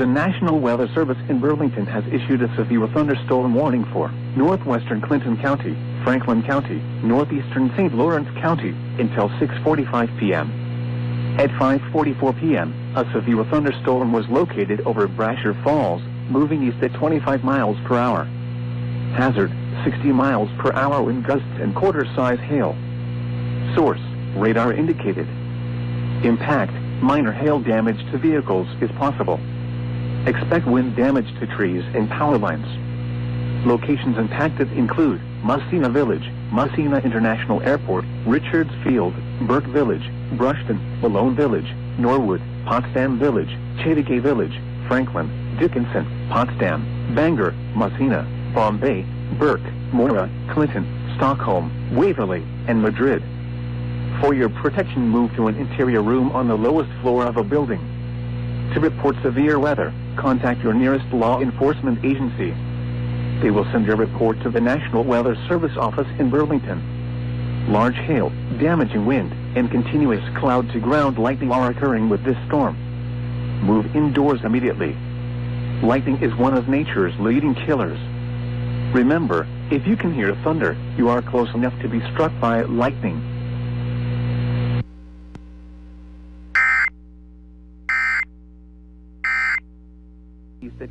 The National Weather Service in Burlington has issued a severe thunderstorm warning for northwestern Clinton County, Franklin County, northeastern St. Lawrence County, until 6:45 p.m. At 5:44 p.m., a severe thunderstorm was located over Brasher Falls, moving east at 25 miles per hour. Hazard, 60 miles per hour wind gusts and quarter-size hail. Source, radar indicated. Impact, minor hail damage to vehicles is possible. Expect wind damage to trees and power lines. Locations impacted include Massena Village, Massena International Airport, Richards Field, Burke Village, Brushton, Malone Village, Norwood, Potsdam Village, Chateauguay Village, Franklin, Dickinson, Potsdam, Bangor, Massena, Bombay, Burke, Mora, Clinton, Stockholm, Waverly, and Madrid. For your protection, move to an interior room on the lowest floor of a building. To report severe weather, contact your nearest law enforcement agency. They will send your report to the National Weather Service office in Burlington. Large hail, damaging wind, and continuous cloud-to-ground lightning are occurring with this storm. Move indoors immediately. Lightning is one of nature's leading killers. Remember, if you can hear thunder, you are close enough to be struck by lightning. At